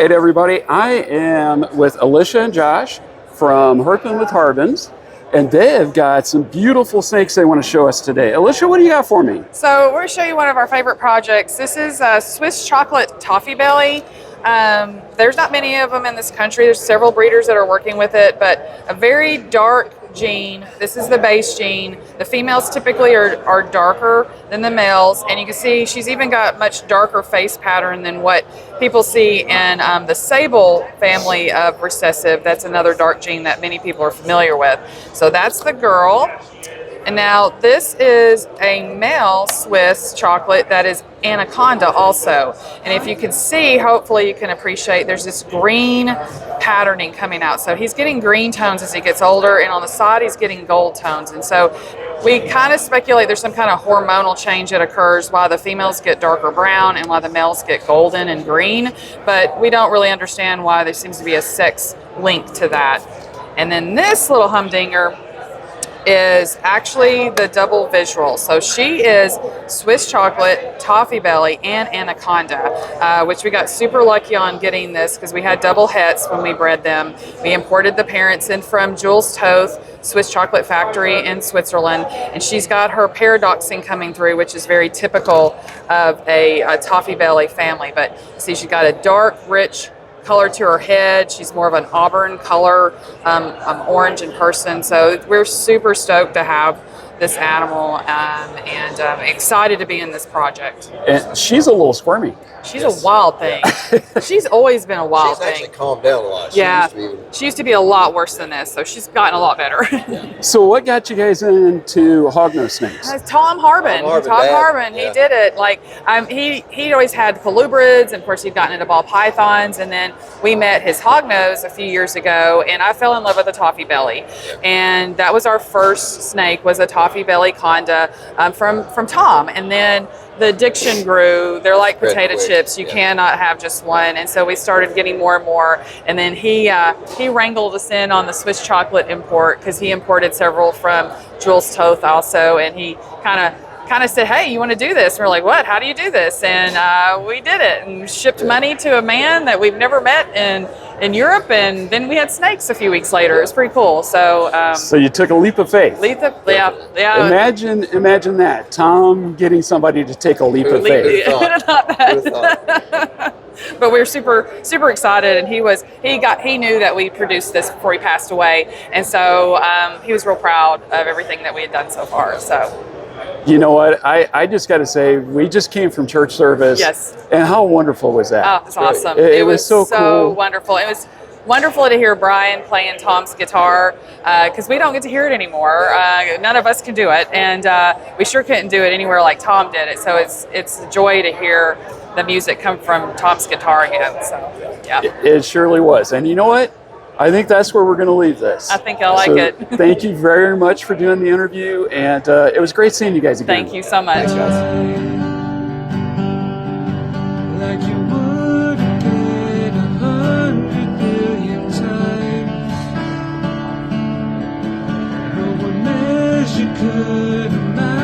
right, everybody. I am with Alicia and Josh from Herpin Harbins, and they've got some beautiful snakes they want to show us today. Alicia, what do you got for me? So we're going to show you one of our favorite projects. This is a Swiss chocolate toffee belly. There's not many of them in this country. There's several breeders that are working with it, but a very dark gene. This is the base gene. The females typically are darker than the males, and you can see she's even got much darker face pattern than what people see in the sable family of recessive. That's another dark gene that many people are familiar with. So that's the girl. And now this is a male Swiss chocolate that is anaconda also. And if you can see, hopefully you can appreciate, there's this green patterning coming out. So he's getting green tones as he gets older, and on the side he's getting gold tones. And so we kind of speculate there's some kind of hormonal change that occurs why the females get darker brown and why the males get golden and green. But we don't really understand why there seems to be a sex link to that. And then this little humdinger is actually the double visual. So she is Swiss chocolate, toffee belly, and anaconda, which we got super lucky on getting this because we had double hets when we bred them. We imported the parents in from Jules Toth Swiss chocolate factory in Switzerland, and she's got her paradoxing coming through, which is very typical of a toffee belly family. But see, she's got a dark, rich color to her head. She's more of an auburn color, orange in person. So we're super stoked to have this animal and excited to be in this project. And she's a little squirmy. She's a wild thing. She's always been a wild thing. She's actually calmed down a lot. She used to be a lot worse than this, so she's gotten a lot better. So what got you guys into hognose snakes? Tom Harbin. Tom Harbin, he did it. Like he'd always had colubrids, and of course he'd gotten into ball pythons, and then we met his hognose a few years ago, and I fell in love with a toffee belly. And that was our first snake, was a toffee belly conda from Tom. And then the addiction grew. They're like potato chips. You cannot have just one. And so we started getting more and more. And then he wrangled us in on the Swiss chocolate import because he imported several from Jules Toth also. And he kind of said, hey, you want to do this? And we're like, what? How do you do this? And we did it and shipped money to a man that we've never met in Europe. And then we had snakes a few weeks later. It was pretty cool. So so you took a leap of faith. Yeah. Imagine that. Tom getting somebody to take a leap of faith. But we were super excited, and he knew that we produced this before he passed away. And so he was real proud of everything that we had done so far. So you know what? I just got to say, we just came from church service. Yes. And how wonderful was that? Oh, it's awesome. It was so cool. Wonderful. It was wonderful to hear Brian playing Tom's guitar because we don't get to hear it anymore. None of us can do it, and we sure couldn't do it anywhere like Tom did it. So it's a joy to hear the music come from Tom's guitar again. So yeah. It surely was. And you know what? I think that's where we're going to leave this. I think I like it. Thank you very much for doing the interview, and it was great seeing you guys again. Thank you so much. Thanks, guys. Like you would again 100 million times. No one measure could imagine.